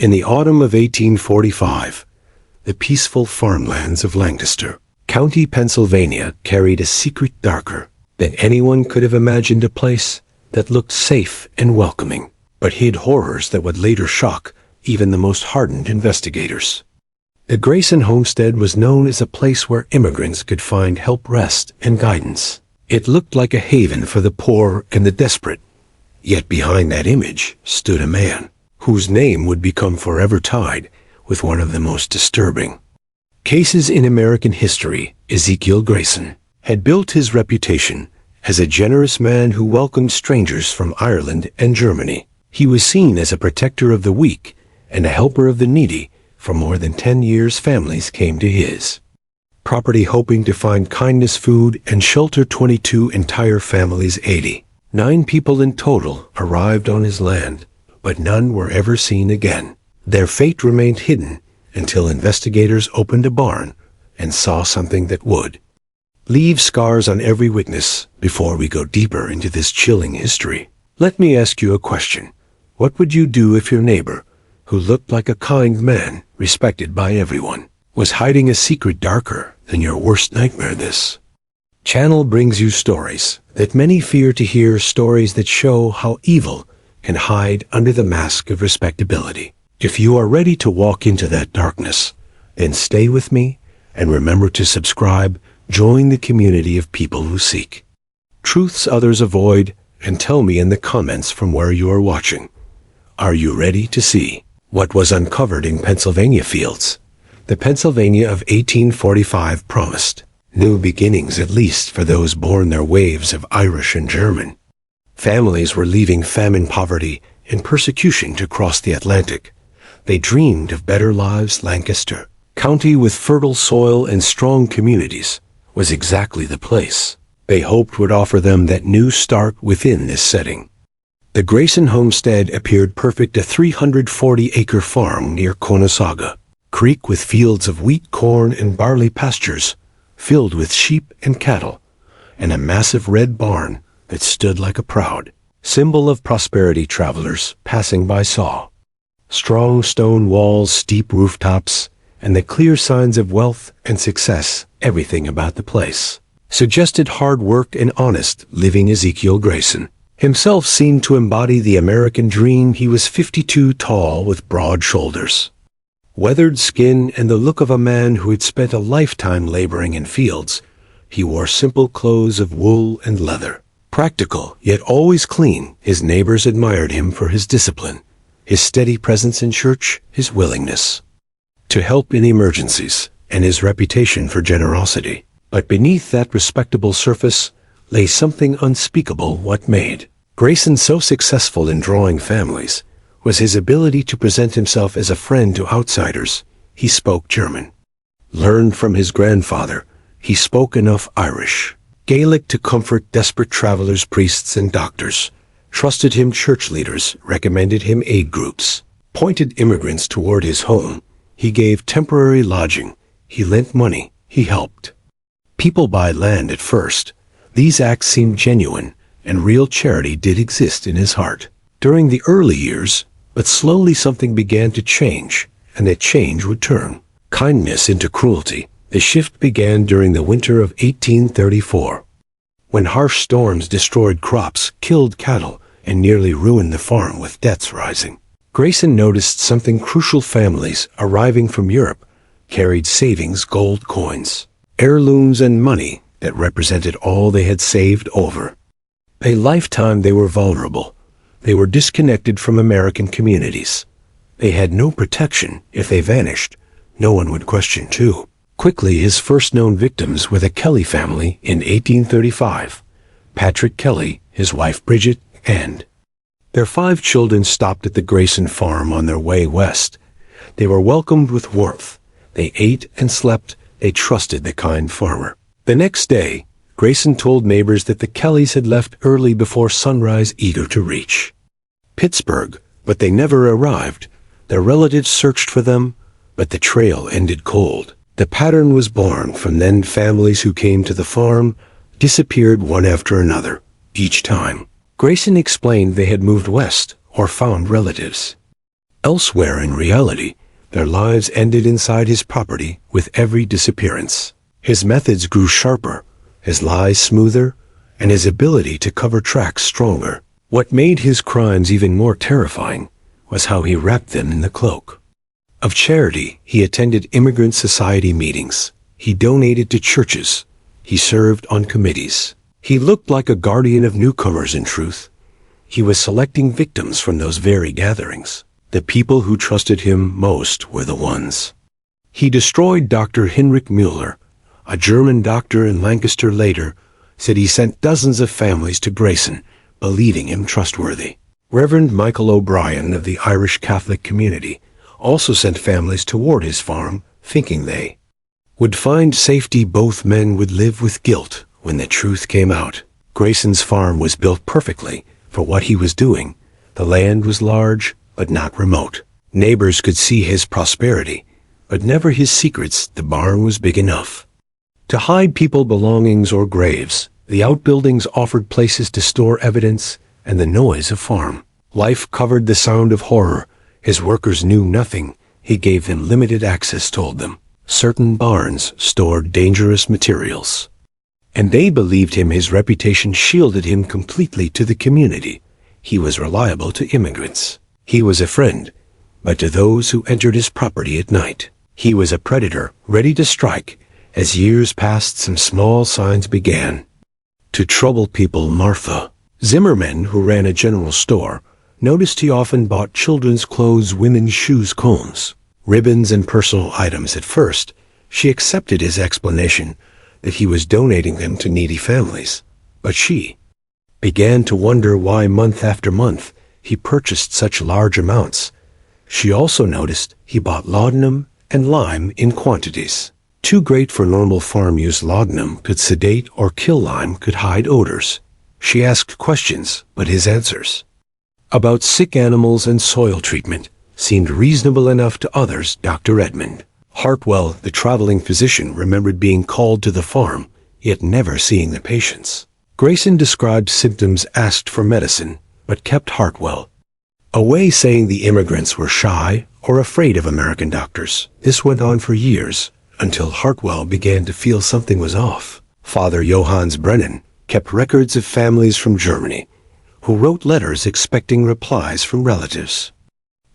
In the autumn of 1845, the peaceful farmlands of Lancaster County, Pennsylvania, carried a secret darker than anyone could have imagined, a place that looked safe and welcoming, but hid horrors that would later shock even the most hardened investigators. The Grayson Homestead was known as a place where immigrants could find help, rest, and guidance. It looked like a haven for the poor and the desperate. Yet behind that image stood a man whose name would become forever tied with one of the most disturbing cases in American history. Ezekiel Grayson had built his reputation as a generous man who welcomed strangers from Ireland and Germany. He was seen as a protector of the weak and a helper of the needy. For more than 10 years, families came to his property hoping to find kindness, food, and shelter. 22 entire families, 89 people in total, arrived on his land, but none were ever seen again. Their fate remained hidden until investigators opened a barn and saw something that would leave scars on every witness. Before we go deeper into this chilling history, let me ask you a question. What would you do if your neighbor, who looked like a kind man, respected by everyone, was hiding a secret darker than your worst nightmare? This channel brings you stories that many fear to hear, stories that show how evil can hide under the mask of respectability. If you are ready to walk into that darkness, then stay with me and remember to subscribe. Join the community of people who seek truths others avoid, and tell me in the comments from where you are watching. Are you ready to see what was uncovered in Pennsylvania fields? The Pennsylvania of 1845 promised new beginnings, at least for those born there. Waves of Irish and German families were leaving famine, poverty, and persecution to cross the Atlantic. They dreamed of better lives. Lancaster County, with fertile soil and strong communities, was exactly the place they hoped would offer them that new start. Within this setting, the Grayson Homestead appeared perfect, a 340-acre farm near Conesaga Creek with fields of wheat, corn, and barley, pastures filled with sheep and cattle, and a massive red barn that stood like a proud symbol of prosperity. Travelers passing by saw strong stone walls, steep rooftops, and the clear signs of wealth and success. Everything about the place suggested hard work and honest living. Ezekiel Grayson himself seemed to embody the American dream. He was 52 tall, with broad shoulders, weathered skin, and the look of a man who had spent a lifetime laboring in fields. He wore simple clothes of wool and leather, practical yet always clean. His neighbors admired him for his discipline, his steady presence in church, his willingness to help in emergencies, and his reputation for generosity. But beneath that respectable surface lay something unspeakable. What made Grayson so successful in drawing families was his ability to present himself as a friend to outsiders. He spoke German, learned from his grandfather. He spoke enough Irish, Gaelic to comfort desperate travelers. Priests and doctors trusted him. Church leaders recommended him. Aid groups pointed immigrants toward his home. He gave temporary lodging. He lent money. He helped people buy land. At first, these acts seemed genuine, and real charity did exist in his heart during the early years. But slowly something began to change, and that change would turn kindness into cruelty. The shift began during the winter of 1834, when harsh storms destroyed crops, killed cattle, and nearly ruined the farm. With debts rising, Grayson noticed something crucial. Families arriving from Europe carried savings, gold coins, heirlooms, and money that represented all they had saved over a lifetime. They were vulnerable. They were disconnected from American communities. They had no protection. If they vanished, no one would question. Too quickly, his first known victims were the Kelly family in 1835. Patrick Kelly, his wife Bridget, and their 5 children stopped at the Grayson farm on their way west. They were welcomed with warmth. They ate and slept. They trusted the kind farmer. The next day, Grayson told neighbors that the Kellys had left early before sunrise, eager to reach Pittsburgh, but they never arrived. Their relatives searched for them, but the trail ended cold. The pattern was born from then. Families who came to the farm disappeared one after another. Each time, Grayson explained they had moved west or found relatives Elsewhere in reality, their lives ended inside his property with every disappearance. His methods grew sharper, his lies smoother, and his ability to cover tracks stronger. What made his crimes even more terrifying was how he wrapped them in the cloak of charity. He attended immigrant society meetings. He donated to churches. He served on committees. He looked like a guardian of newcomers in truth. He was selecting victims from those very gatherings. The people who trusted him most were the ones. He destroyed Dr. Heinrich Müller, a German doctor in Lancaster. Later said he sent dozens of families to Grayson, believing him trustworthy. Reverend Michael O'Brien of the Irish Catholic community also sent families toward his farm, thinking they would find safety. Both men would live with guilt when the truth came out. Grayson's farm was built perfectly for what he was doing. The land was large, but not remote. Neighbors could see his prosperity, but never his secrets. The barn was big enough to hide people's belongings or graves. The outbuildings offered places to store evidence and the noise of farm life covered the sound of horror. His workers knew nothing. He gave them limited access, told them certain barns stored dangerous materials, and they believed him. His reputation shielded him completely to the community. He was reliable to immigrants. He was a friend, but to those who entered his property at night, he was a predator, ready to strike. As years passed, some small signs began to trouble people. Martha Zimmerman, who ran a general store, noticed he often bought children's clothes, women's shoes, combs, ribbons, and personal items. At first, she accepted his explanation that he was donating them to needy families, but she began to wonder why month after month he purchased such large amounts. She also noticed he bought laudanum and lime in quantities too great for normal farm use. Laudanum could sedate or kill, lime could hide odors. She asked questions, but his answers about sick animals and soil treatment seemed reasonable enough to others. Dr. Edmund Hartwell, the traveling physician, remembered being called to the farm, yet never seeing the patients. Grayson described symptoms, asked for medicine, but kept Hartwell away, saying the immigrants were shy or afraid of American doctors. This went on for years, until Hartwell began to feel something was off. Father Johannes Brennan kept records of families from Germany who wrote letters expecting replies from relatives.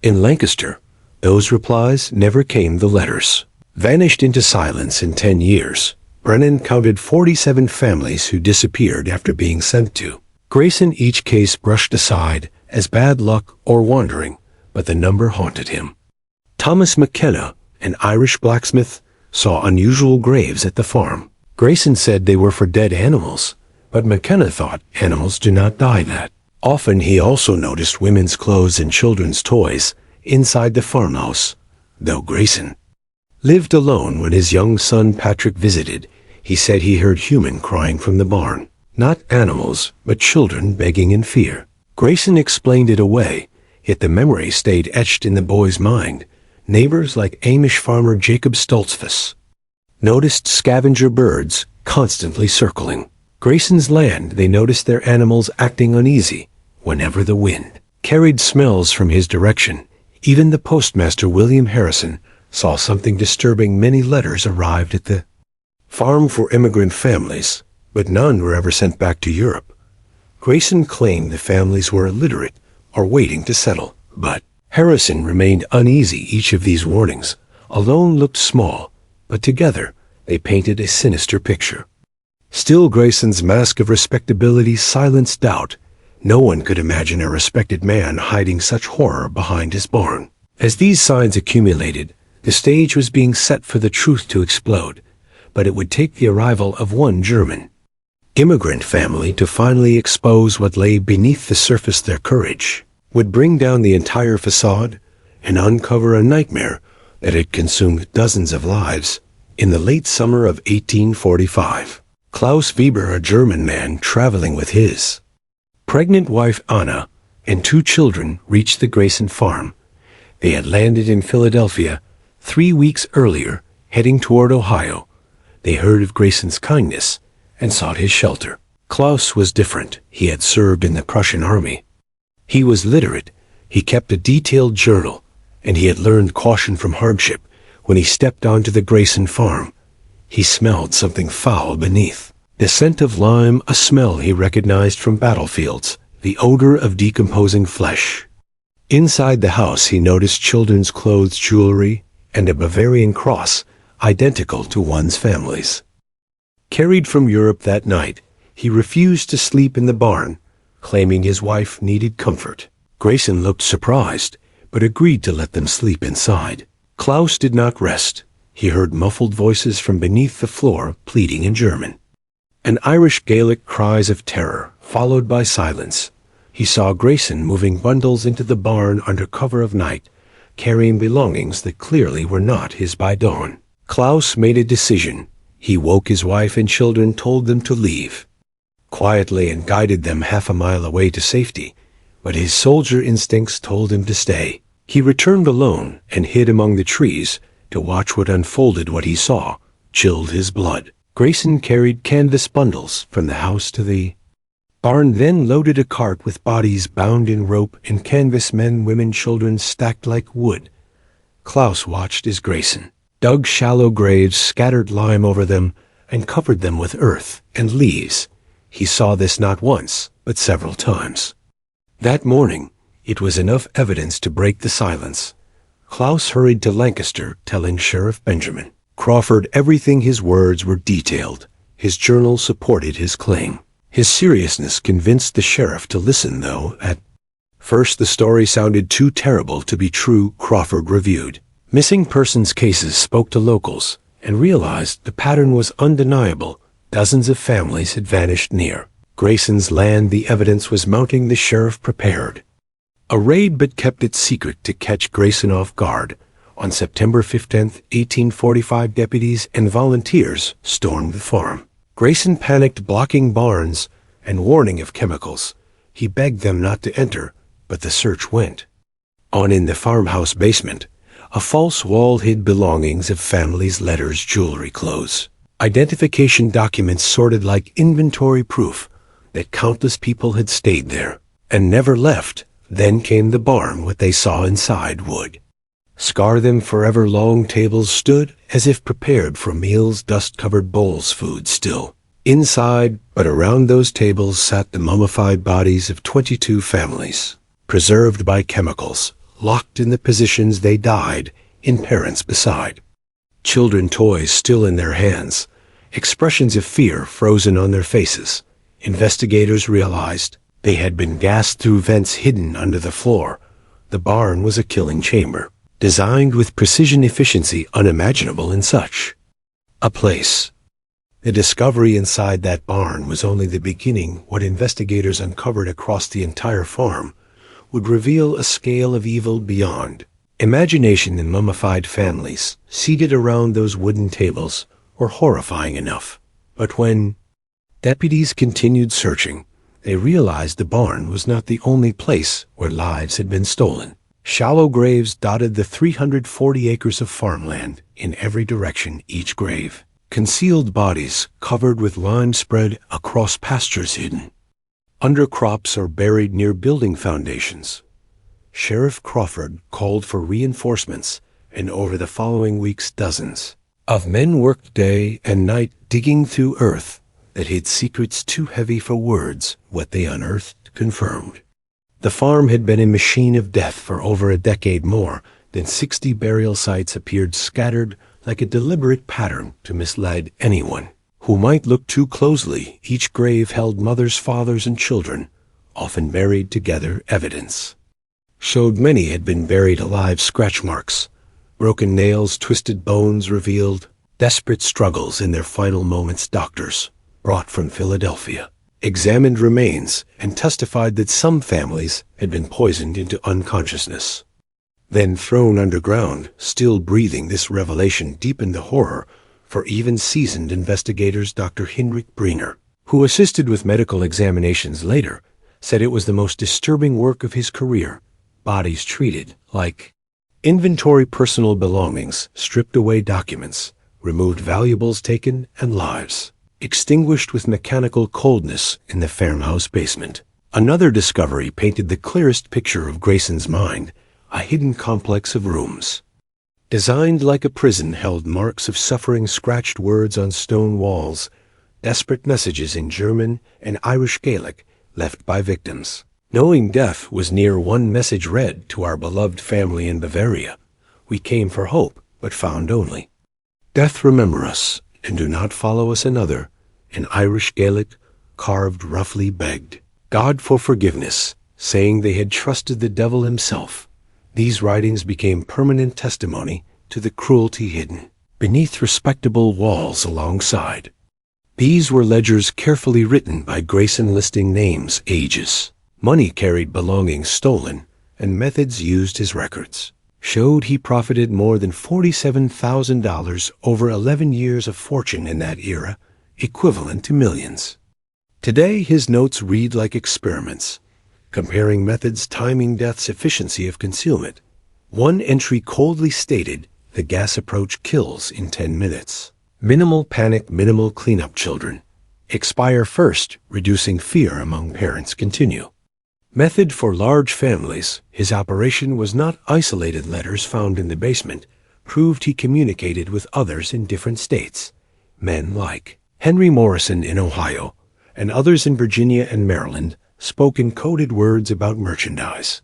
In Lancaster, those replies never came. The letters vanished into silence. In 10 years, Brennan counted 47 families who disappeared after being sent to Grayson. Each case brushed aside as bad luck or wandering, but the number haunted him. Thomas McKenna, an Irish blacksmith, saw unusual graves at the farm. Grayson said they were for dead animals, but McKenna thought animals do not die that often. He also noticed women's clothes and children's toys inside the farmhouse. Though Grayson lived alone, when his young son Patrick visited, he said he heard human crying from the barn. Not animals, but children begging in fear. Grayson explained it away, yet the memory stayed etched in the boy's mind. Neighbors like Amish farmer Jacob Stoltzfus noticed scavenger birds constantly circling Grayson's land. They noticed their animals acting uneasy whenever the wind carried smells from his direction. Even the postmaster, William Harrison, saw something disturbing. Many letters arrived at the farm for immigrant families, but none were ever sent back to Europe. Grayson claimed the families were illiterate or waiting to settle, but Harrison remained uneasy. Each of these warnings alone looked small, but together they painted a sinister picture. Still, Grayson's mask of respectability silenced doubt. No one could imagine a respected man hiding such horror behind his barn. As these signs accumulated, the stage was being set for the truth to explode, but it would take the arrival of one German immigrant family to finally expose what lay beneath the surface. Their courage would bring down the entire facade and uncover a nightmare that had consumed dozens of lives. In the late summer of 1845, Klaus Weber, a German man traveling with his pregnant wife Anna and 2 children, reached the Grayson farm. They had landed in Philadelphia 3 weeks earlier, heading toward Ohio. They heard of Grayson's kindness and sought his shelter. Klaus was different. He had served in the Prussian army. He was literate. He kept a detailed journal and he had learned caution from hardship when he stepped onto the Grayson farm. He smelled something foul beneath. The scent of lime, a smell he recognized from battlefields, the odor of decomposing flesh. Inside the house he noticed children's clothes, jewelry, and a Bavarian cross, identical to one's family's. Carried from Europe that night, he refused to sleep in the barn, claiming his wife needed comfort. Grayson looked surprised, but agreed to let them sleep inside. Klaus did not rest. He heard muffled voices from beneath the floor pleading in German. An Irish Gaelic cries of terror, followed by silence. He saw Grayson moving bundles into the barn under cover of night, carrying belongings that clearly were not his by dawn. Klaus made a decision. He woke his wife and children, told them to leave quietly, and guided them half a mile away to safety, but his soldier instincts told him to stay. He returned alone and hid among the trees to watch what unfolded. What he saw chilled his blood. Grayson carried canvas bundles from the house to the barn, then loaded a cart with bodies bound in rope and canvas, men, women, children stacked like wood. Klaus watched as Grayson dug shallow graves, scattered lime over them, and covered them with earth and leaves. He saw this not once, but several times. That morning, it was enough evidence to break the silence. Klaus hurried to Lancaster, telling Sheriff Benjamin Crawford everything. His words were detailed. His journal supported his claim. His seriousness convinced the sheriff to listen, though at first the story sounded too terrible to be true. Crawford reviewed missing persons cases, spoke to locals, and realized the pattern was undeniable. Dozens of families had vanished near Grayson's land. The evidence was mounting. The sheriff prepared a raid, but kept it secret to catch Grayson off guard. On September 15, 1845, deputies and volunteers stormed the farm. Grayson panicked, blocking barns and warning of chemicals. He begged them not to enter, but the search went on. In the farmhouse basement, a false wall hid belongings of families, letters, jewelry, clothes. Identification documents sorted like inventory, proof that countless people had stayed there and never left. Then came the barn. What they saw inside would scar them forever. Long tables stood as if prepared for meals, dust-covered bowls, food still inside, but around those tables sat the mummified bodies of 22 families, preserved by chemicals, locked in the positions they died in, parents beside. Children, toys still in their hands, expressions of fear frozen on their faces. Investigators realized they had been gassed through vents hidden under the floor. The barn was a killing chamber, designed with precision, efficiency unimaginable in such a place. The discovery inside that barn was only the beginning. What investigators uncovered across the entire farm would reveal a scale of evil beyond imagination. In mummified families seated around those wooden tables were horrifying enough. But when deputies continued searching, they realized the barn was not the only place where lives had been stolen. Shallow graves dotted the 340 acres of farmland in every direction. Each grave concealed bodies covered with lime spread across pastures, hidden under crops, or buried near building foundations. Sheriff Crawford called for reinforcements, and over the following weeks dozens of men worked day and night digging through earth that hid secrets too heavy for words. What they unearthed confirmed the farm had been a machine of death for over a decade. More than 60 burial sites appeared scattered like a deliberate pattern to mislead anyone who might look too closely. Each grave held mothers, fathers, and children, often buried together. Evidence showed many had been buried alive. Scratch marks, broken nails, twisted bones revealed desperate struggles in their final moments. Doctors brought from Philadelphia examined remains and testified that some families had been poisoned into unconsciousness, then thrown underground, still breathing. This revelation deepened the horror for even seasoned investigators. Dr. Heinrich Briner, who assisted with medical examinations later, said it was the most disturbing work of his career. Bodies treated like inventory, personal belongings, stripped away documents, removed valuables taken, and lives extinguished with mechanical coldness in the farmhouse basement. Another discovery painted the clearest picture of Grayson's mind. a hidden complex of rooms. Designed like a prison, held marks of suffering, scratched words on stone walls, desperate messages in German and Irish Gaelic left by victims. Knowing death was near, one message read: "To our beloved family in Bavaria, we came for hope, but found only death. Remember us, and do not follow us another." In Irish Gaelic, carved roughly, begged God for forgiveness, saying they had trusted the devil himself. These writings became permanent testimony to the cruelty hidden beneath respectable walls alongside. These were ledgers carefully written by Grayson, listing names, ages, money carried, belongings stolen, and methods used. His records showed he profited more than $47,000 over 11 years of fortune in that era, equivalent to millions. Today, his notes read like experiments, comparing methods, timing death's efficiency of concealment. One entry coldly stated, "The gas approach kills in 10 minutes. Minimal panic, minimal cleanup, children expire first, reducing fear among parents." Continue. Method for large families. His operation was not isolated. Letters found in the basement proved he communicated with others in different states. Men like Henry Morrison in Ohio and others in Virginia and Maryland spoke in coded words about merchandise,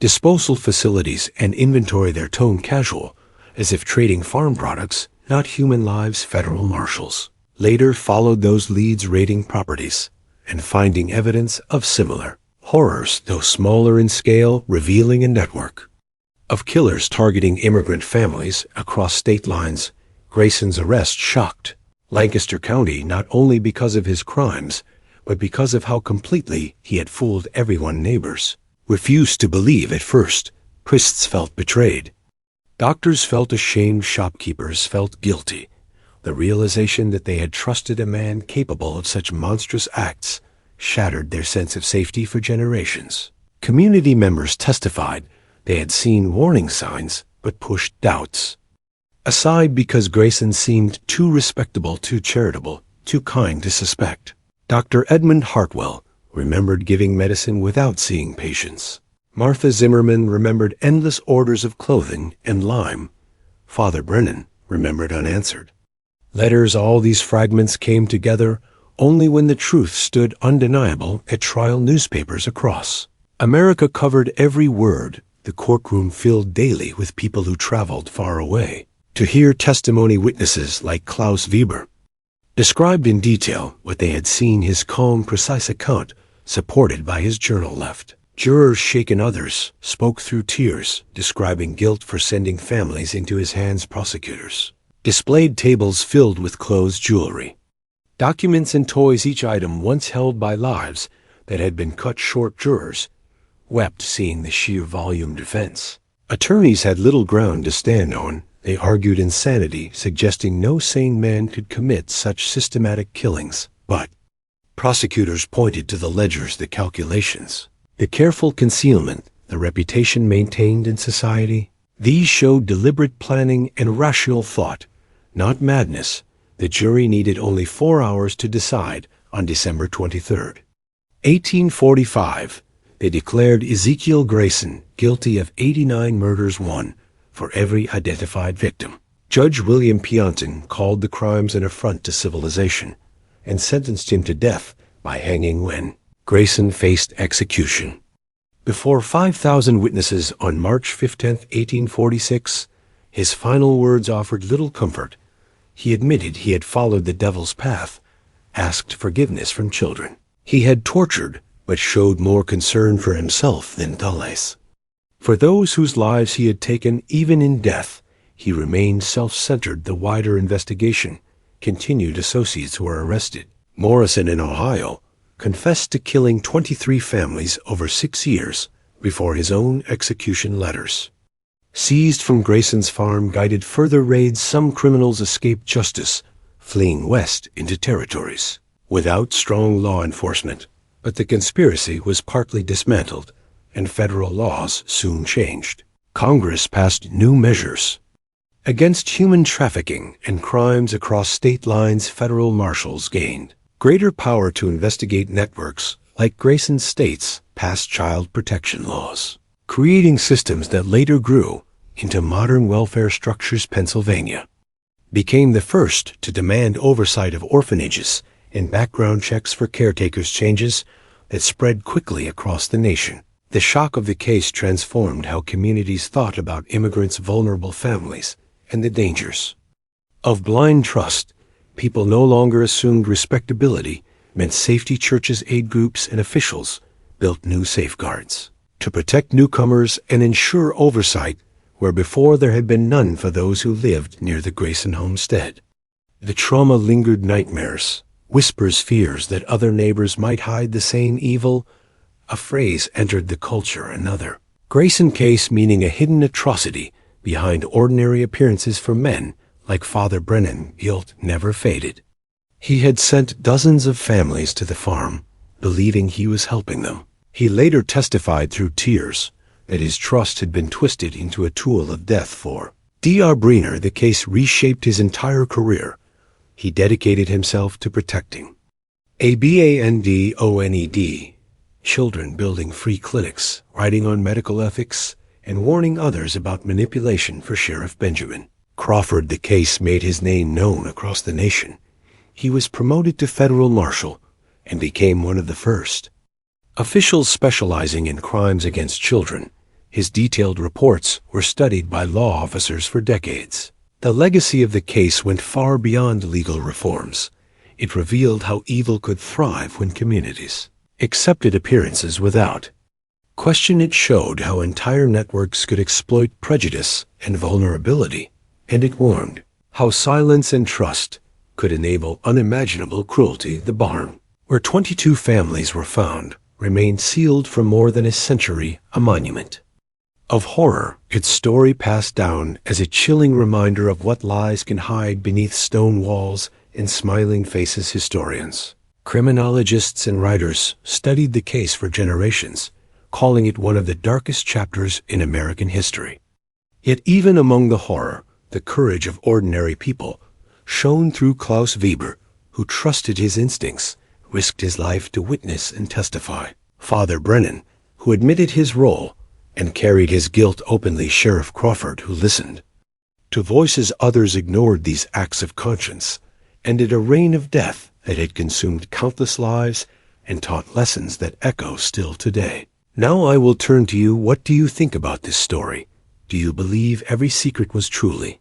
disposal facilities, and inventory. Their tone casual, as if trading farm products, not human lives. Federal marshals later followed those leads, raiding properties and finding evidence of similar horrors, though smaller in scale, revealing a network of killers targeting immigrant families across state lines. Grayson's arrest shocked Lancaster County, not only because of his crimes, but because of how completely he had fooled everyone. Neighbors refused to believe at first. Priests felt betrayed. Doctors felt ashamed. Shopkeepers felt guilty. The realization that they had trusted a man capable of such monstrous acts shattered their sense of safety for generations. Community members testified they had seen warning signs, but pushed doubts aside because Grayson seemed too respectable, too charitable, too kind to suspect. Dr. Edmund Hartwell remembered giving medicine without seeing patients. Martha Zimmerman remembered endless orders of clothing and lime. Father Brennan remembered unanswered letters. All these fragments came together only when the truth stood undeniable at trial. Newspapers across America covered every word. The courtroom filled daily with people who traveled far away to hear testimony. Witnesses like Klaus Weber described in detail what they had seen. His calm, precise account, supported by his journal, left jurors shaken. Others spoke through tears, describing guilt for sending families into his hands. Prosecutors displayed tables filled with clothes, jewelry, documents, and toys, each item once held by lives that had been cut short. Jurors wept seeing the sheer volume. Defense attorneys had little ground to stand on. They argued insanity, suggesting no sane man could commit such systematic killings. But prosecutors pointed to the ledgers, the calculations, the careful concealment, the reputation maintained in society. These showed deliberate planning and rational thought, not madness. The jury needed only 4 hours to decide. On December 23, 1845, they declared Ezekiel Grayson guilty of 89 murders, one for every identified victim. Judge William Pionton called the crimes an affront to civilization and sentenced him to death by hanging when Grayson faced execution. Before 5,000 witnesses on March 15, 1846, his final words offered little comfort. He admitted he had followed the devil's path, asked forgiveness from children he had tortured, but showed more concern for himself than Dulles. For those whose lives he had taken, even in death, he remained self-centered. The wider investigation continued. Associates were arrested. Morrison in Ohio confessed to killing 23 families over 6 years before his own execution. Letters seized from Grayson's farm guided further raids. Some criminals escaped justice, fleeing west into territories without strong law enforcement. But the conspiracy was partly dismantled, and federal laws soon changed. Congress passed new measures against human trafficking and crimes across state lines. Federal marshals gained greater power to investigate networks like Grayson's. States passed child protection laws. creating systems that later grew into modern welfare structures. Pennsylvania became the first to demand oversight of orphanages and background checks for caretakers, changes that spread quickly across the nation. The shock of the case transformed how communities thought about immigrants, vulnerable families, and the dangers of blind trust. People no longer assumed respectability meant safety. Churches, aid groups, and officials built new safeguards to protect newcomers and ensure oversight where before there had been none for those who lived near the Grayson homestead. The trauma lingered. Nightmares, whispers, fears that other neighbors might hide the same evil. A phrase entered the culture. Another Grayson case, meaning a hidden atrocity behind ordinary appearances. For men like Father Brennan, guilt never faded. He had sent dozens of families to the farm, believing he was helping them. He later testified through tears that his trust had been twisted into a tool of death. For Dr. Breener, the case reshaped his entire career. He dedicated himself to protecting abandoned children, building free clinics, writing on medical ethics, and warning others about manipulation. For Sheriff Benjamin Crawford, the case made his name known across the nation. He was promoted to federal marshal and became one of the first officials specializing in crimes against children. His detailed reports were studied by law officers for decades. The legacy of the case went far beyond legal reforms. It revealed how evil could thrive when communities accepted appearances without question. It showed how entire networks could exploit prejudice and vulnerability, and it warned how silence and trust could enable unimaginable cruelty. The barn, where 22 families were found, remained sealed for more than a century, a monument of horror. Its story passed down as a chilling reminder of what lies can hide beneath stone walls and smiling faces. Historians, criminologists, and writers studied the case for generations, calling it one of the darkest chapters in American history. Yet even among the horror, the courage of ordinary people shone through. Klaus Weber, who trusted his instincts, risked his life to witness and testify. Father Brennan, who admitted his role and carried his guilt openly. Sheriff Crawford, who listened to voices others ignored. These acts of conscience ended a reign of death that had consumed countless lives and taught lessons that echo still today. Now I will turn to you. What do you think about this story? Do you believe every secret was truly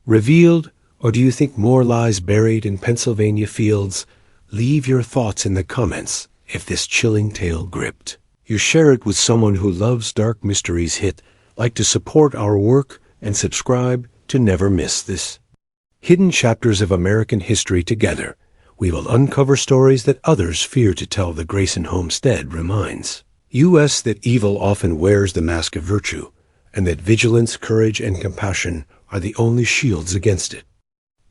revealed, or do you think more lies buried in Pennsylvania fields? Leave your thoughts in the comments. If this chilling tale gripped you, share it with someone who loves dark mysteries. Hit like to support our work and subscribe to never miss this hidden chapters of American history. Together, we will uncover stories that others fear to tell. The Grayson homestead reminds us that evil often wears the mask of virtue, and that vigilance, courage, and compassion are the only shields against it.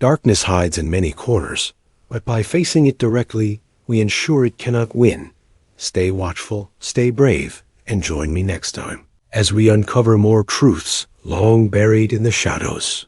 Darkness hides in many corners, but by facing it directly, we ensure it cannot win. Stay watchful, stay brave, and join me next time as we uncover more truths long buried in the shadows.